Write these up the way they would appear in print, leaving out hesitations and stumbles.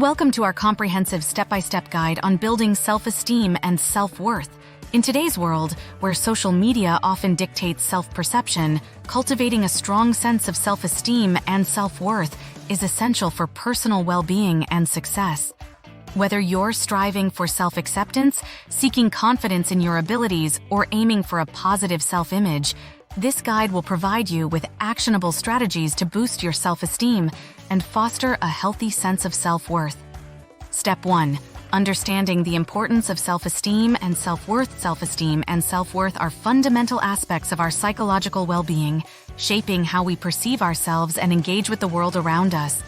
Welcome to our comprehensive step-by-step guide on building self-esteem and self-worth. In today's world, where social media often dictates self-perception, cultivating a strong sense of self-esteem and self-worth is essential for personal well-being and success. Whether you're striving for self-acceptance, seeking confidence in your abilities, or aiming for a positive self-image, this guide will provide you with actionable strategies to boost your self-esteem and foster a healthy sense of self-worth. Step 1. Understanding the importance of self-esteem and self-worth. Self-esteem and self-worth are fundamental aspects of our psychological well-being, shaping how we perceive ourselves and engage with the world around us.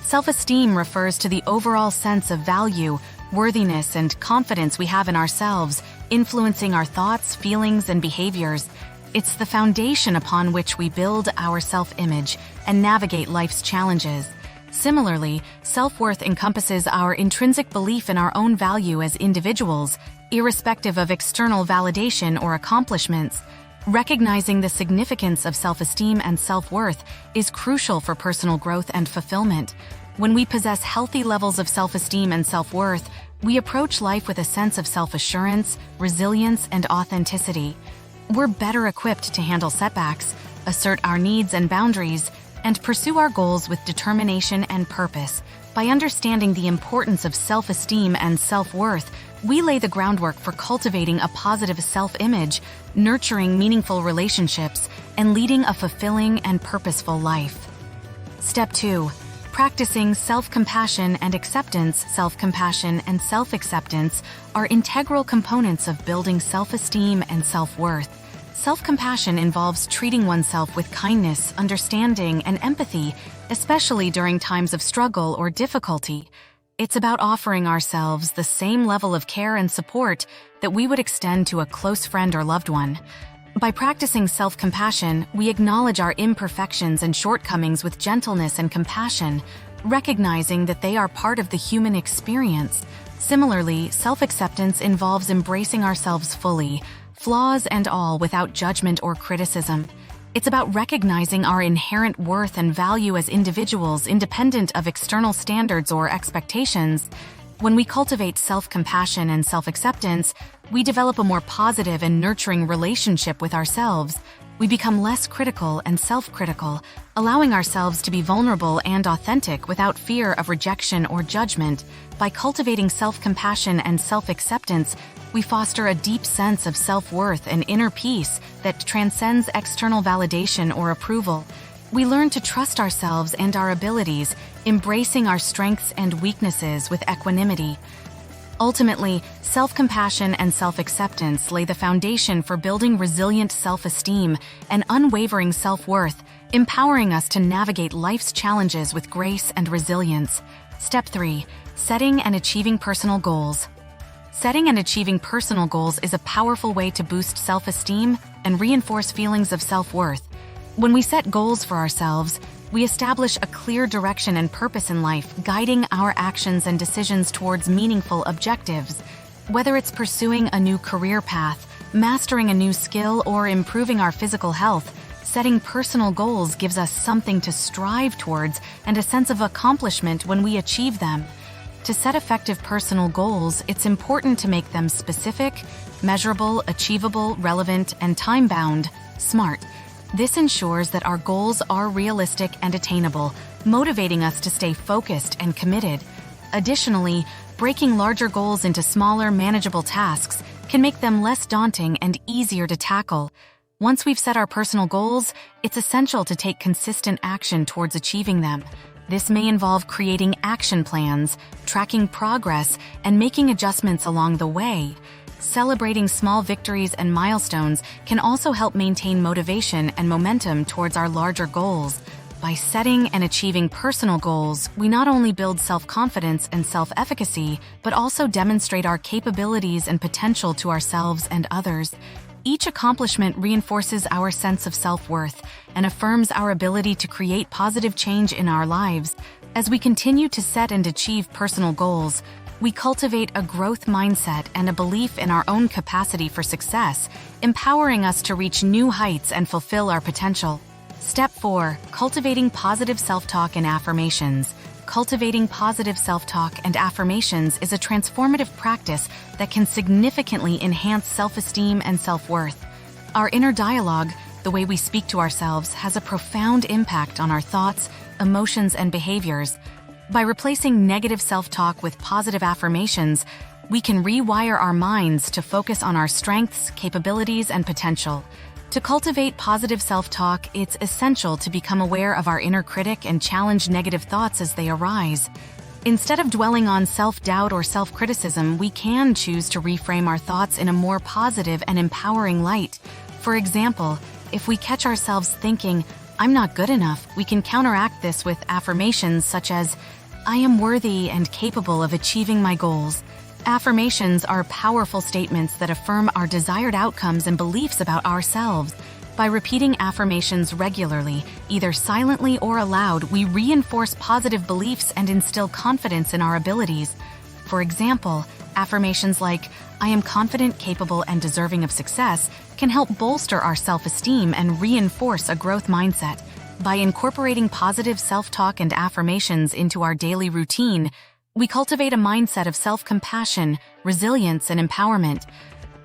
Self-esteem refers to the overall sense of value, worthiness, and confidence we have in ourselves, influencing our thoughts, feelings, and behaviors. It's the foundation upon which we build our self-image and navigate life's challenges. Similarly, self-worth encompasses our intrinsic belief in our own value as individuals, irrespective of external validation or accomplishments. Recognizing the significance of self-esteem and self-worth is crucial for personal growth and fulfillment. When we possess healthy levels of self-esteem and self-worth, we approach life with a sense of self-assurance, resilience, and authenticity. We're better equipped to handle setbacks, assert our needs and boundaries, and pursue our goals with determination and purpose. By understanding the importance of self-esteem and self-worth, we lay the groundwork for cultivating a positive self-image, nurturing meaningful relationships, and leading a fulfilling and purposeful life. Step 2. Practicing self-compassion and acceptance. Self-compassion and self-acceptance are integral components of building self-esteem and self-worth. Self-compassion involves treating oneself with kindness, understanding, and empathy, especially during times of struggle or difficulty. It's about offering ourselves the same level of care and support that we would extend to a close friend or loved one. By practicing self-compassion, we acknowledge our imperfections and shortcomings with gentleness and compassion, recognizing that they are part of the human experience. Similarly, self-acceptance involves embracing ourselves fully, flaws and all, without judgment or criticism. It's about recognizing our inherent worth and value as individuals, independent of external standards or expectations. When we cultivate self-compassion and self-acceptance, we develop a more positive and nurturing relationship with ourselves. We become less critical and self-critical, allowing ourselves to be vulnerable and authentic without fear of rejection or judgment. By cultivating self-compassion and self-acceptance, we foster a deep sense of self-worth and inner peace that transcends external validation or approval. We learn to trust ourselves and our abilities, embracing our strengths and weaknesses with equanimity. Ultimately, self-compassion and self-acceptance lay the foundation for building resilient self-esteem and unwavering self-worth, empowering us to navigate life's challenges with grace and resilience. Step 3. Setting and achieving personal goals. Setting and achieving personal goals is a powerful way to boost self-esteem and reinforce feelings of self-worth. When we set goals for ourselves, we establish a clear direction and purpose in life, guiding our actions and decisions towards meaningful objectives. Whether it's pursuing a new career path, mastering a new skill, or improving our physical health, setting personal goals gives us something to strive towards and a sense of accomplishment when we achieve them. To set effective personal goals, it's important to make them specific, measurable, achievable, relevant, and time-bound. SMART. This ensures that our goals are realistic and attainable, motivating us to stay focused and committed. Additionally, breaking larger goals into smaller, manageable tasks can make them less daunting and easier to tackle. Once we've set our personal goals, it's essential to take consistent action towards achieving them. This may involve creating action plans, tracking progress, and making adjustments along the way. Celebrating small victories and milestones can also help maintain motivation and momentum towards our larger goals. By setting and achieving personal goals, we not only build self-confidence and self-efficacy, but also demonstrate our capabilities and potential to ourselves and others. Each accomplishment reinforces our sense of self-worth and affirms our ability to create positive change in our lives. As we continue to set and achieve personal goals, we cultivate a growth mindset and a belief in our own capacity for success, empowering us to reach new heights and fulfill our potential. Step 4. Cultivating positive self-talk and affirmations. cultivating positive self-talk and affirmations is a transformative practice that can significantly enhance self-esteem and self-worth. Our inner dialogue, the way we speak to ourselves, has a profound impact on our thoughts, emotions, and behaviors. By replacing negative self-talk with positive affirmations, we can rewire our minds to focus on our strengths, capabilities, and potential. To cultivate positive self-talk, it's essential to become aware of our inner critic and challenge negative thoughts as they arise. Instead of dwelling on self-doubt or self-criticism, we can choose to reframe our thoughts in a more positive and empowering light. For example, if we catch ourselves thinking, "I'm not good enough," we can counteract this with affirmations such as, "I am worthy and capable of achieving my goals." Affirmations are powerful statements that affirm our desired outcomes and beliefs about ourselves. By repeating affirmations regularly, either silently or aloud, we reinforce positive beliefs and instill confidence in our abilities. For example, affirmations like, "I am confident, capable, and deserving of success," can help bolster our self-esteem and reinforce a growth mindset. By incorporating positive self-talk and affirmations into our daily routine, we cultivate a mindset of self-compassion, resilience, and empowerment.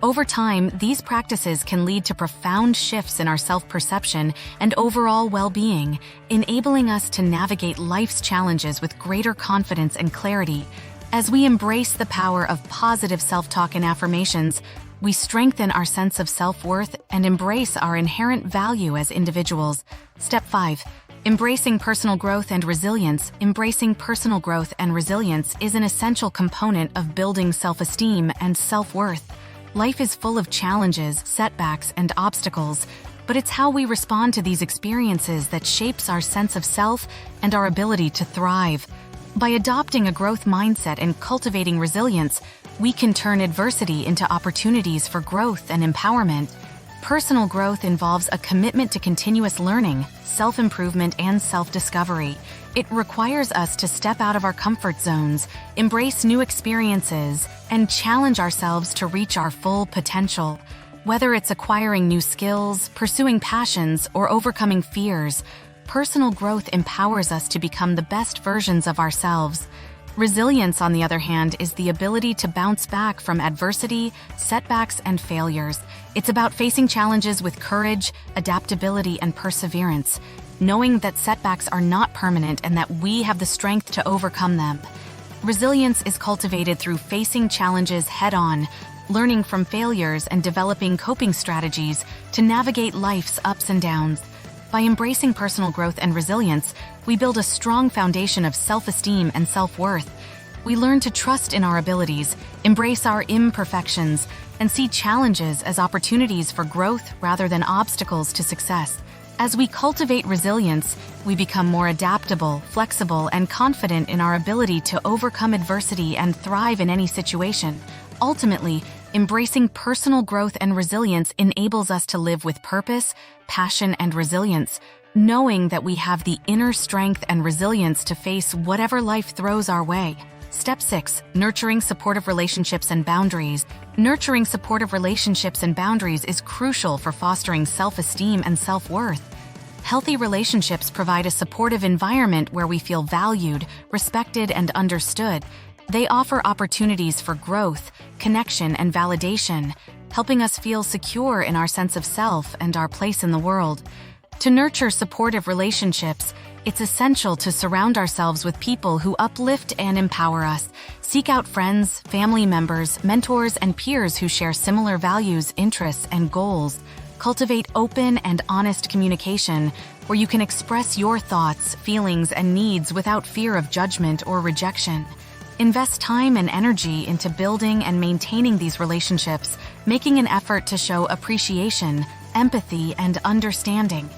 Over time, these practices can lead to profound shifts in our self-perception and overall well-being, enabling us to navigate life's challenges with greater confidence and clarity. As we embrace the power of positive self-talk and affirmations, we strengthen our sense of self-worth and embrace our inherent value as individuals. Step 5. Embracing personal growth and resilience. Embracing personal growth and resilience is an essential component of building self-esteem and self-worth. Life is full of challenges, setbacks, and obstacles, but it's how we respond to these experiences that shapes our sense of self and our ability to thrive. By adopting a growth mindset and cultivating resilience, we can turn adversity into opportunities for growth and empowerment. Personal growth involves a commitment to continuous learning, self-improvement, and self-discovery. It requires us to step out of our comfort zones, embrace new experiences, and challenge ourselves to reach our full potential. Whether it's acquiring new skills, pursuing passions, or overcoming fears, personal growth empowers us to become the best versions of ourselves. Resilience, on the other hand, is the ability to bounce back from adversity, setbacks, and failures. It's about facing challenges with courage, adaptability, and perseverance, knowing that setbacks are not permanent and that we have the strength to overcome them. Resilience is cultivated through facing challenges head-on, learning from failures, and developing coping strategies to navigate life's ups and downs. By embracing personal growth and resilience, we build a strong foundation of self-esteem and self-worth. We learn to trust in our abilities, embrace our imperfections, and see challenges as opportunities for growth rather than obstacles to success. As we cultivate resilience, we become more adaptable, flexible, and confident in our ability to overcome adversity and thrive in any situation. Ultimately, embracing personal growth and resilience enables us to live with purpose, passion, and resilience, knowing that we have the inner strength and resilience to face whatever life throws our way. Step 6. Nurturing supportive relationships and boundaries. Nurturing supportive relationships and boundaries is crucial for fostering self-esteem and self-worth. Healthy relationships provide a supportive environment where we feel valued, respected, and understood. They offer opportunities for growth, connection, and validation, helping us feel secure in our sense of self and our place in the world. To nurture supportive relationships, it's essential to surround ourselves with people who uplift and empower us. Seek out friends, family members, mentors, and peers who share similar values, interests, and goals. Cultivate open and honest communication, where you can express your thoughts, feelings, and needs without fear of judgment or rejection. Invest time and energy into building and maintaining these relationships, making an effort to show appreciation, empathy, and understanding.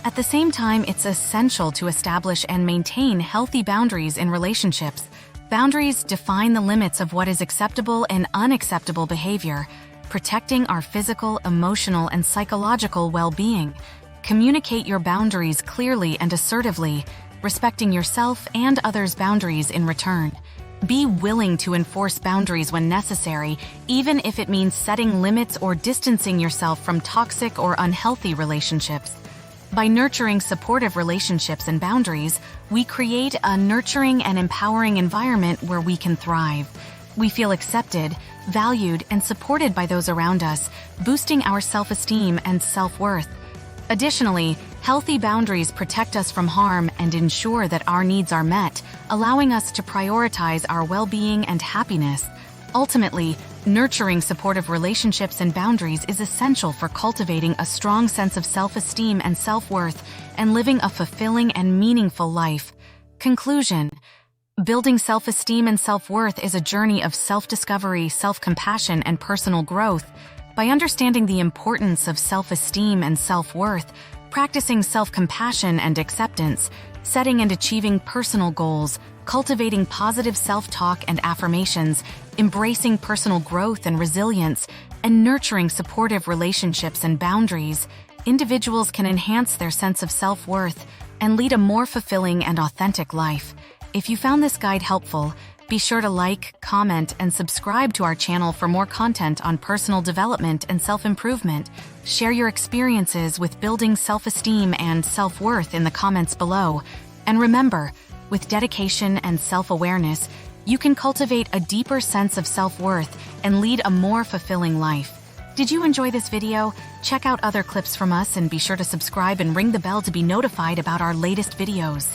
At the same time, it's essential to establish and maintain healthy boundaries in relationships. Boundaries define the limits of what is acceptable and unacceptable behavior, protecting our physical, emotional, and psychological well-being. Communicate your boundaries clearly and assertively, respecting yourself and others' boundaries in return. Be willing to enforce boundaries when necessary, even if it means setting limits or distancing yourself from toxic or unhealthy relationships. By nurturing supportive relationships and boundaries, we create a nurturing and empowering environment where we can thrive. We feel accepted, valued, and supported by those around us, boosting our self-esteem and self-worth. Additionally, healthy boundaries protect us from harm and ensure that our needs are met, allowing us to prioritize our well-being and happiness. Ultimately, nurturing supportive relationships and boundaries is essential for cultivating a strong sense of self-esteem and self-worth and living a fulfilling and meaningful life. Conclusion: building self-esteem and self-worth is a journey of self-discovery, self-compassion, and personal growth. By understanding the importance of self-esteem and self-worth, practicing self-compassion and acceptance, setting and achieving personal goals, cultivating positive self-talk and affirmations, embracing personal growth and resilience, and nurturing supportive relationships and boundaries, individuals can enhance their sense of self-worth and lead a more fulfilling and authentic life. If you found this guide helpful, be sure to like, comment, and subscribe to our channel for more content on personal development and self-improvement. Share your experiences with building self-esteem and self-worth in the comments below. And remember, with dedication and self-awareness, you can cultivate a deeper sense of self-worth and lead a more fulfilling life. Did you enjoy this video? Check out other clips from us and be sure to subscribe and ring the bell to be notified about our latest videos.